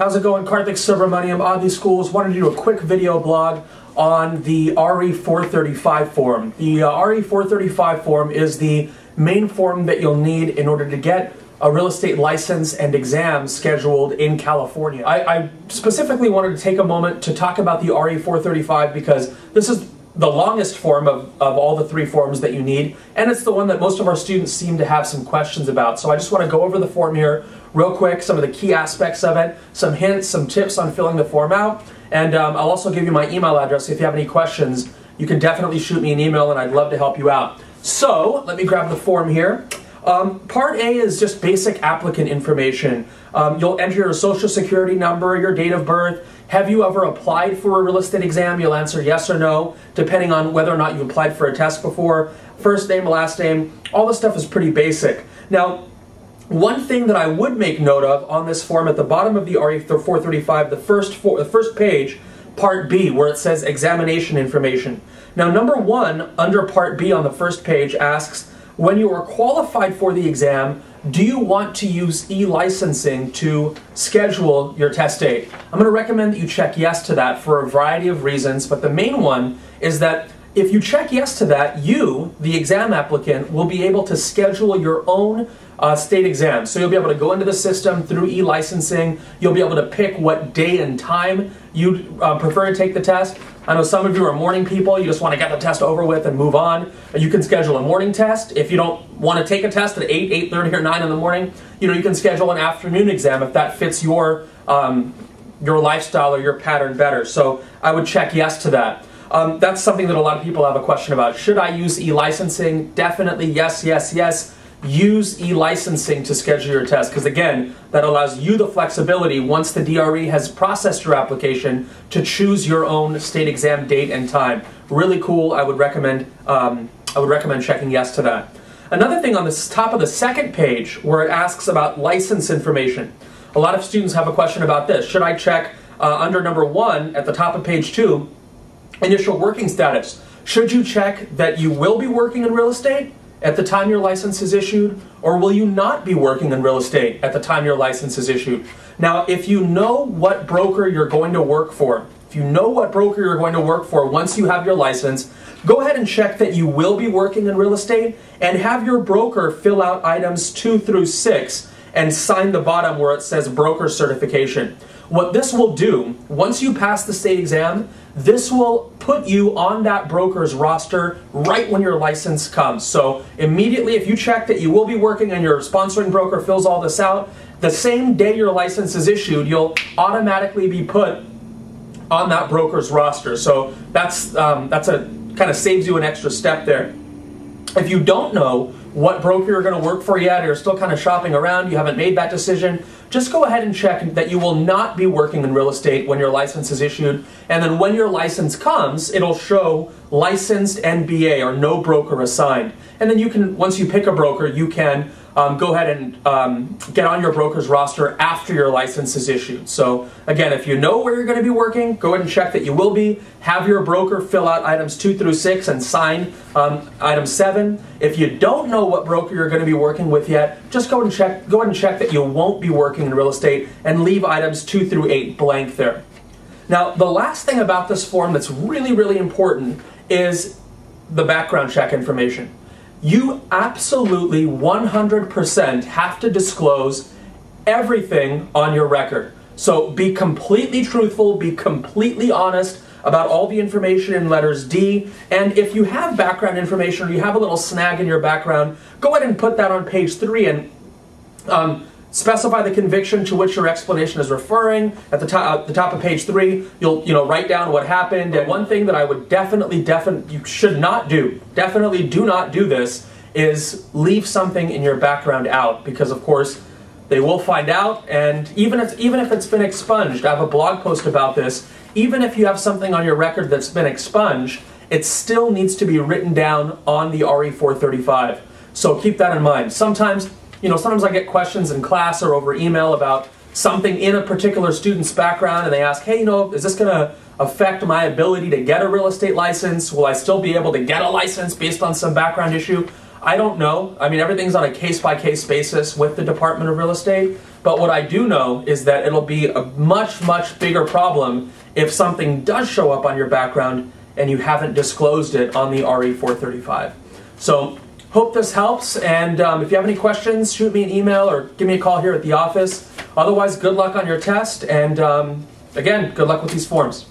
How's it going? Karthik Subramaniam, Adi Schools. Wanted to do a quick video blog on the RE435 form. The RE435 form is the main form that you'll need in order to get a real estate license and exam scheduled in California. I specifically wanted to take a moment to talk about the RE435 because this is the longest form of all the three forms that you need, and it's the one that most of our students seem to have some questions about. So I just want to go over the form here real quick, some of the key aspects of it, some hints, some tips on filling the form out, and I'll also give you my email address. If you have any questions, you can definitely shoot me an email and I'd love to help you out. So let me grab the form here. Part A is just basic applicant information. You'll enter your social security number, your date of birth. Have you ever applied for a real estate exam? You'll answer yes or no, depending on whether or not you applied for a test before. First name, last name, all this stuff is pretty basic. Now, one thing that I would make note of on this form at the bottom of the RE435, the first page, Part B, where it says examination information. Now, number one, under Part B on the first page asks, when you are qualified for the exam, do you want to use e-licensing to schedule your test date? I'm going to recommend that you check yes to that for a variety of reasons, but the main one is that if you check yes to that, you, the exam applicant, will be able to schedule your own state exam. So you'll be able to go into the system through e-licensing. You'll be able to pick what day and time you'd prefer to take the test. I know some of you are morning people. You just want to get the test over with and move on. You can schedule a morning test. If you don't want to take a test at 8, 8:30, or 9 in the morning, you can schedule an afternoon exam if that fits your lifestyle or your pattern better. So I would check yes to that. That's something that a lot of people have a question about. Should I use e-licensing? Definitely yes, yes, yes. Use e-licensing to schedule your test because, again, that allows you the flexibility once the DRE has processed your application to choose your own state exam date and time. Really cool. I would recommend checking yes to that. Another thing on the top of the second page where it asks about license information. A lot of students have a question about this. Should I check under number 1 at the top of page 2, initial working status? Should you check that you will be working in real estate at the time your license is issued, or will you not be working in real estate at the time your license is issued? Now, if you know what broker you're going to work for, once you have your license, go ahead and check that you will be working in real estate and have your broker fill out items 2 through 6 and sign the bottom where it says broker certification. What this will do, once you pass the state exam, this will put you on that broker's roster right when your license comes. So immediately, if you check that you will be working and your sponsoring broker fills all this out, the same day your license is issued, you'll automatically be put on that broker's roster. So that's a kind of saves you an extra step there. If you don't know what broker you're going to work for yet, or you're still kind of shopping around, you haven't made that decision, just go ahead and check that you will not be working in real estate when your license is issued, and then when your license comes, it'll show licensed NBA or no broker assigned. And then you can, once you pick a broker, you can go ahead and get on your broker's roster after your license is issued. So again, if you know where you're going to be working, go ahead and check that you will be. Have your broker fill out items 2 through 6 and sign item 7. If you don't know what broker you're going to be working with yet, just go ahead and check that you won't be working in real estate and leave items 2 through 8 blank there. Now, the last thing about this form that's really, really important is the background check information. You absolutely 100% have to disclose everything on your record. So be completely truthful, be completely honest about all the information in letters D, and if you have background information or you have a little snag in your background, go ahead and put that on page 3 and specify the conviction to which your explanation is referring. At the top of page 3, you'll write down what happened. And one thing that I would definitely you should not do, definitely do not do this, is leave something in your background out, because of course they will find out. And even if it's been expunged, I have a blog post about this. Even if you have something on your record that's been expunged, it still needs to be written down on the RE435. So keep that in mind. Sometimes I get questions in class or over email about something in a particular student's background, and they ask, hey, is this going to affect my ability to get a real estate license? Will I still be able to get a license based on some background issue? I don't know. I mean, everything's on a case-by-case basis with the Department of Real Estate. But what I do know is that it'll be a much, much bigger problem if something does show up on your background and you haven't disclosed it on the RE435. So, hope this helps, and if you have any questions, shoot me an email or give me a call here at the office. Otherwise, good luck on your test, and again, good luck with these forms.